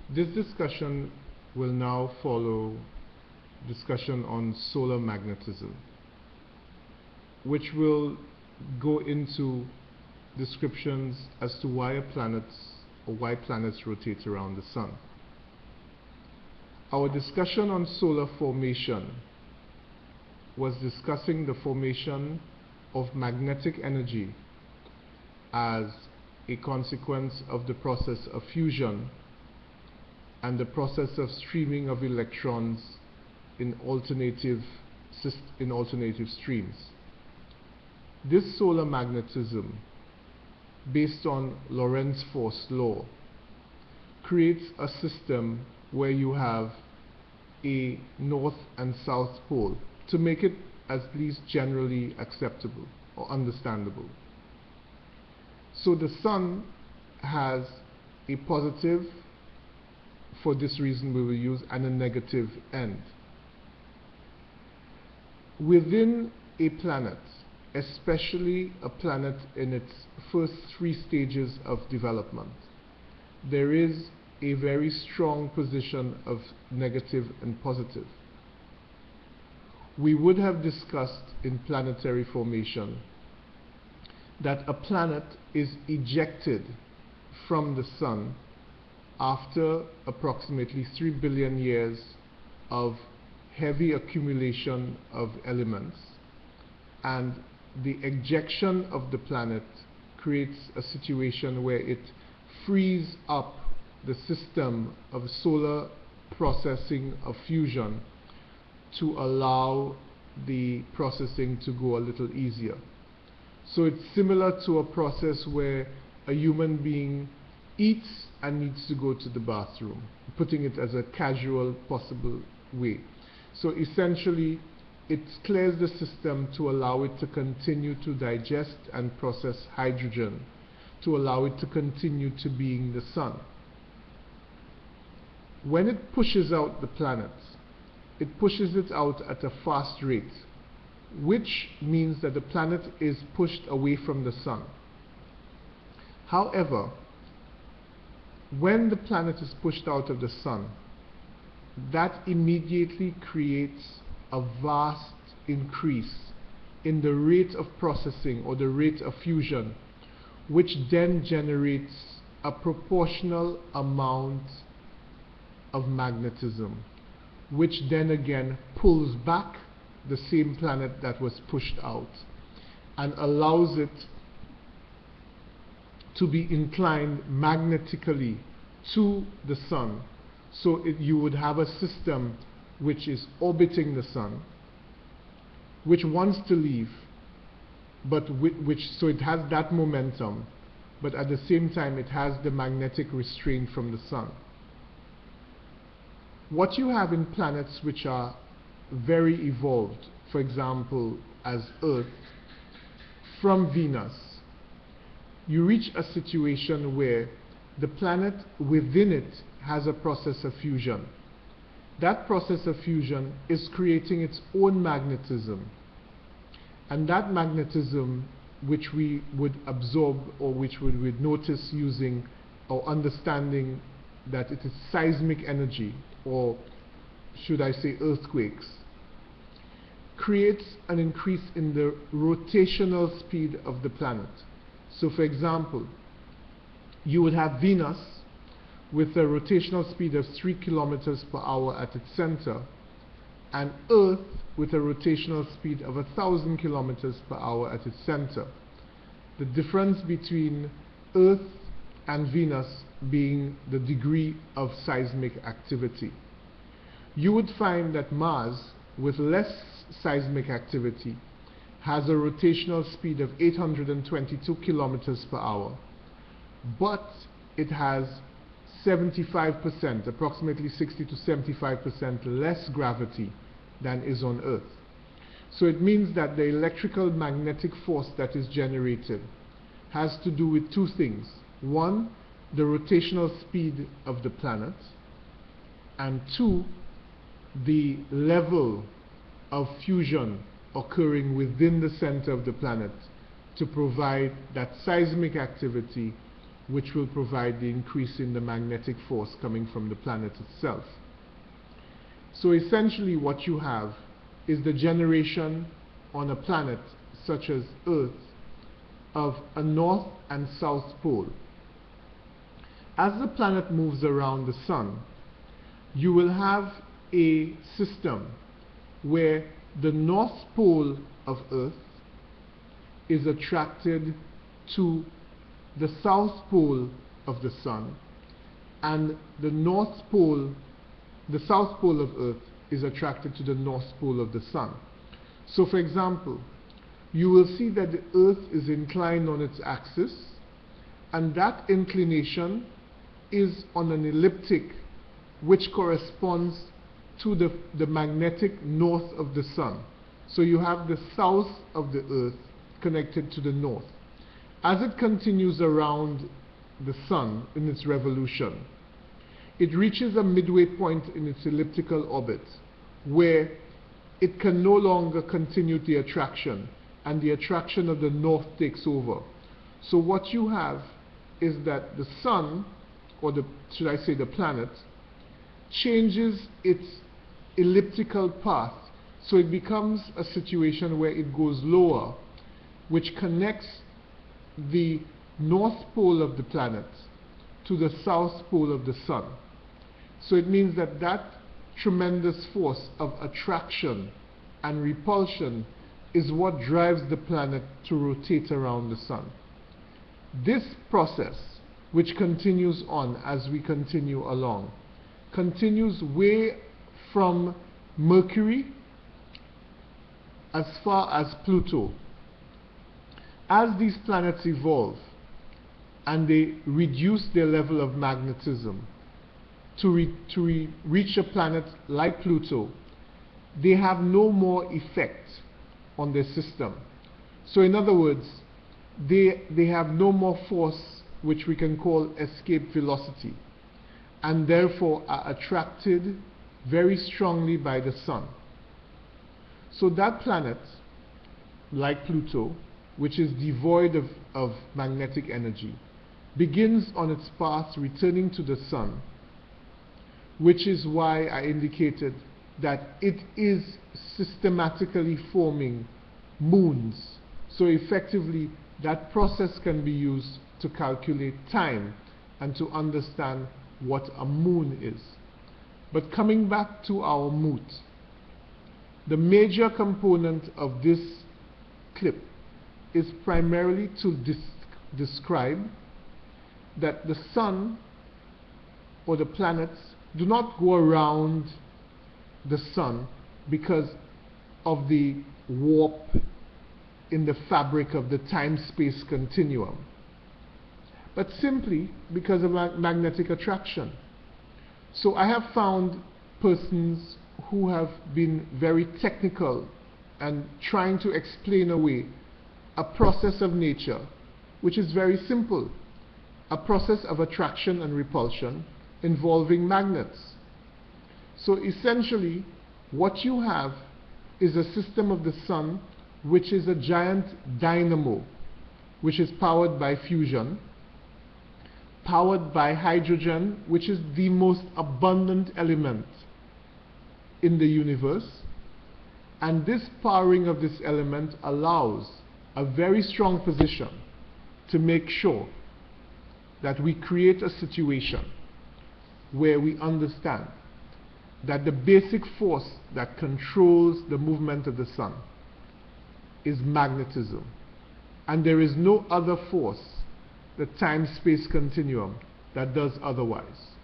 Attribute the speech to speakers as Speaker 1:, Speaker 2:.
Speaker 1: This discussion will now follow discussion on solar magnetism, which will go into descriptions as to why planets rotate around the sun. Our discussion on solar formation was discussing the formation of magnetic energy as a consequence of the process of fusion and the process of streaming of electrons in alternative streams. This solar magnetism, based on Lorentz force law, creates a system where you have a north and south pole to make it at least generally acceptable or understandable. So the sun has a positive, for this reason we will use, and a negative end. Within a planet, especially a planet in its first 3 stages of development, there is a very strong position of negative and positive. We would have discussed in planetary formation that a planet is ejected from the sun after approximately 3 billion years of heavy accumulation of elements, and the ejection of the planet creates a situation where it frees up the system of solar processing of fusion to allow the processing to go a little easier. So it's similar to a process where a human being eats and needs to go to the bathroom, putting it as a casual possible way. So essentially it clears the system to allow it to continue to digest and process hydrogen, to allow it to continue to being the sun. When it pushes out the planet, it pushes it out at a fast rate, which means that the planet is pushed away from the sun. However, when the planet is pushed out of the sun, that immediately creates a vast increase in the rate of processing or the rate of fusion, which then generates a proportional amount of magnetism, which then again pulls back the same planet that was pushed out and allows it to be inclined magnetically to the sun. So you would have a system which is orbiting the sun, which wants to leave, but so it has that momentum, but at the same time it has the magnetic restraint from the sun. What you have in planets which are very evolved, for example as Earth, from Venus, you reach a situation where the planet within it has a process of fusion. That process of fusion is creating its own magnetism, and that magnetism, which we would absorb or which we would notice using or understanding that it is seismic energy, or should I say earthquakes, creates an increase in the rotational speed of the planet. So for example, you would have Venus with a rotational speed of 3 kilometers per hour at its center, and Earth with a rotational speed of 1,000 kilometers per hour at its center. The difference between Earth and Venus being the degree of seismic activity. You would find that Mars, with less seismic activity, has a rotational speed of 822 kilometers per hour, but it has 75%, approximately 60 to 75% less gravity than is on Earth. So it means that the electrical magnetic force that is generated has to do with 2 things. One, the rotational speed of the planet, and 2, the level of fusion occurring within the center of the planet to provide that seismic activity which will provide the increase in the magnetic force coming from the planet itself. So essentially what you have is the generation on a planet such as Earth of a north and south pole. As the planet moves around the sun, you will have a system where the north pole of Earth is attracted to the south pole of the sun, and the south pole of Earth is attracted to the north pole of the sun. So for example, you will see that the Earth is inclined on its axis, and that inclination is on an elliptic which corresponds to the magnetic north of the sun. So you have the south of the Earth connected to the north. As it continues around the sun in its revolution, it reaches a midway point in its elliptical orbit where it can no longer continue the attraction, and the attraction of the north takes over. So what you have is that the sun, or should I say the planet, changes its elliptical path, so it becomes a situation where it goes lower, which connects the north pole of the planet to the south pole of the sun. So it means that that tremendous force of attraction and repulsion is what drives the planet to rotate around the sun. This process, which continues on as we continue along, continues way from Mercury as far as Pluto. As these planets evolve and they reduce their level of magnetism to reach a planet like Pluto, they have no more effect on their system. So in other words, they have no more force, which we can call escape velocity, and therefore are attracted very strongly by the sun. So that planet, like Pluto, which is devoid of magnetic energy, begins on its path returning to the sun, which is why I indicated that it is systematically forming moons. So effectively, that process can be used to calculate time and to understand what a moon is. But coming back to our moot, the major component of this clip is primarily to describe that the sun or the planets do not go around the sun because of the warp in the fabric of the time-space continuum, but simply because of magnetic attraction. So I have found persons who have been very technical and trying to explain away a process of nature which is very simple, a process of attraction and repulsion involving magnets. So essentially what you have is a system of the sun which is a giant dynamo, which is powered by fusion, powered by hydrogen, which is the most abundant element in the universe, and this powering of this element allows a very strong position to make sure that we create a situation where we understand that the basic force that controls the movement of the sun is magnetism, and there is no other force, the time-space continuum, that does otherwise.